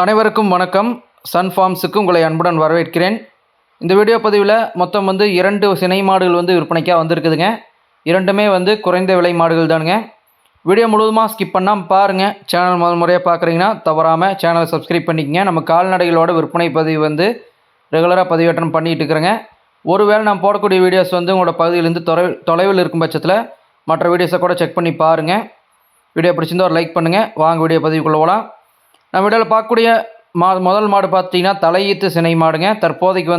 அனைவருக்கும் வணக்கம். சன் ஃபார்ம்ஸுக்கு உங்களை அன்புடன் வரவேற்கிறேன். இந்த வீடியோ பதிவில் மொத்தம் 2 சினை மாடுகள் விற்பனைக்காக வந்திருக்குதுங்க. இரண்டுமே குறைந்த விலை மாடுகள் தானுங்க. வீடியோ முழுவதுமாக ஸ்கிப் பண்ணாமல் பாருங்கள். சேனல் முதல் முறையாக பார்க்குறீங்கன்னா தவறாமல் சேனலை சப்ஸ்கிரைப் பண்ணிக்கங்க. நம்ம கால்நடைகளோட விற்பனை பதிவு ரெகுலராக பதிவேற்றம் பண்ணிகிட்டு இருக்கிறேங்க. ஒருவேளை நான் போடக்கூடிய வீடியோஸ் உங்களோட பகுதியிலேருந்து தொலைவில் இருக்கும் பட்சத்தில் மற்ற வீடியோஸை கூட செக் பண்ணி பாருங்கள். வீடியோ பிடிச்சிருந்தா ஒரு லைக் பண்ணுங்கள். வாங்க வீடியோ பதிவுக்குள்ளே போகலாம். நம்ம வீடியோவில் பார்க்கக்கூடிய முதல் மாடு பார்த்தீங்கன்னா தலையீத்து சினை மாடுங்க. தற்போதைக்கு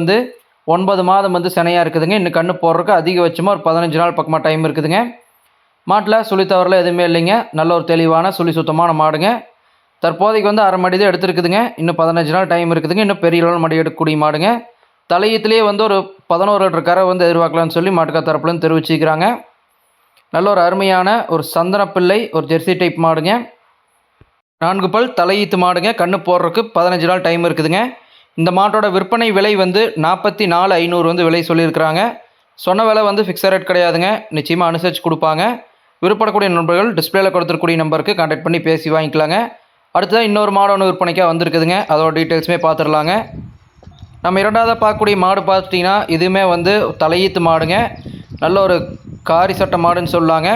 9 மாதம் சினையாக இருக்குதுங்க. இன்னும் கண்ணு போடுறதுக்கு அதிகபட்சமாக ஒரு 15 நாள் பக்கமாக டைம் இருக்குதுங்க. மாட்டில் சுழி தவறில் எதுவுமே இல்லைங்க. நல்ல ஒரு தெளிவான சுழி சுத்தமான மாடுங்க. தற்போதைக்கு அரை மடி தான் எடுத்துருக்குதுங்க. இன்னும் 15 நாள் டைம் இருக்குதுங்க. இன்னும் பெரிய அளவில் மடி எடுக்கக்கூடிய மாடுங்க. தலையீத்துலேயே ஒரு 11 லிட்டர் கரை எதிர்பார்க்கலான்னு சொல்லி மாட்டுக்கார தரப்புலேருந்து தெரிவிச்சிக்கிறாங்க. நல்ல ஒரு அருமையான ஒரு சந்தனப்பிள்ளை ஒரு ஜெர்சி டைப் மாடுங்க. 4 பல் தலையீத்து மாடுங்க. கண்ணு போடுறதுக்கு 15 நாள் டைம் இருக்குதுங்க. இந்த மாட்டோட விற்பனை விலை 44,500 விலை சொல்லியிருக்கிறாங்க. சொன்ன விலை ஃபிக்ஸட் ரேட் கிடையாதுங்க. நிச்சயமாக அனுசரித்து கொடுப்பாங்க. விருப்பப்படக்கூடிய நண்பர்கள் டிஸ்பிளேயில் கொடுத்துருக்கூடிய நம்பருக்கு கான்டாக்ட் பண்ணி பேசி வாங்கிக்கலாங்க. அடுத்ததாக இன்னொரு மாடு விற்பனைக்காக வந்திருக்குதுங்க. அதோட டீட்டெயில்ஸுமே பார்த்துடலாங்க. நம்ம இரண்டாவதாக பார்க்கக்கூடிய மாடு பார்த்துட்டிங்கன்னா இதுவுமே தலையீத்து மாடுங்க. நல்ல ஒரு காரி சட்ட மாடுன்னு சொல்லாங்க.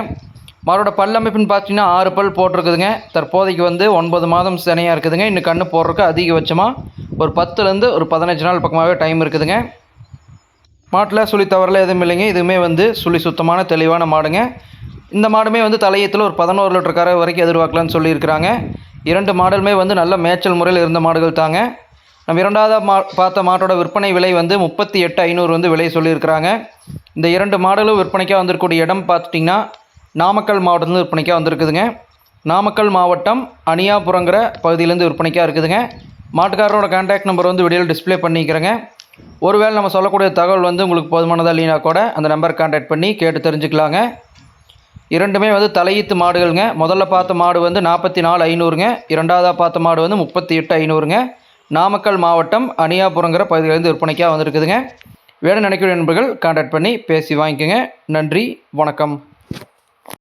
மாடோட பல்லமைப்புன்னு பார்த்தீங்கன்னா 6 பல் போட்டிருக்குதுங்க. தற்போதைக்கு 9 மாதம் சினையாக இருக்குதுங்க. இன்னும் கண்ணு போடுறதுக்கு அதிகபட்சமாக ஒரு 10லேருந்து ஒரு 15 நாள் பக்கமாகவே டைம் இருக்குதுங்க. மாட்டில் சுழி தவறில் எதுவும் இல்லைங்க. இதுவுமே சுழி சுத்தமான தெளிவான மாடுங்க. இந்த மாடுமே தலையத்தில் ஒரு 11 லிட்டர் கரை வரைக்கும் எதிர்பார்க்கலான்னு சொல்லியிருக்கிறாங்க. 2 மாடலுமே நல்ல மேய்ச்சல் முறையில் இருந்த மாடுகள் தாங்க. நம்ம இரண்டாவதாக பார்த்த மாட்டோட விற்பனை விலை 38,500 விலை சொல்லியிருக்கிறாங்க. இந்த 2 மாடலும் விற்பனைக்காக வந்திருக்கக்கூடிய இடம் பார்த்துட்டிங்கன்னா நாமக்கல் மாவட்டத்துலேருந்து விற்பனைக்காக வந்திருக்குதுங்க. நாமக்கல் மாவட்டம் அணியாபுரங்கிற பகுதியிலேருந்து விற்பனைக்காக இருக்குதுங்க. மாட்டுக்காரரோட கான்டாக்ட் நம்பர் வீடியோவில் டிஸ்பிளே பண்ணிக்கிறேங்க. ஒருவேளை நம்ம சொல்லக்கூடிய தகவல் உங்களுக்கு போதுமானதாக இல்லைனா கூட அந்த நம்பர் கான்டாக்ட் பண்ணி கேட்டு தெரிஞ்சுக்கலாங்க. இரண்டுமே தலையீத்து மாடுகள்ங்க. முதல்ல பார்த்த மாடு 44,500ங்க. இரண்டாவதாக பார்த்த மாடு 38,500ங்க. நாமக்கல் மாவட்டம் அணியாபுரங்கிற பகுதியிலேருந்து விற்பனைக்காக வந்திருக்குதுங்க. வேணும் நினைக்கிற நண்பர்கள் கான்டாக்ட் பண்ணி பேசி வாங்கிக்கோங்க. நன்றி, வணக்கம்.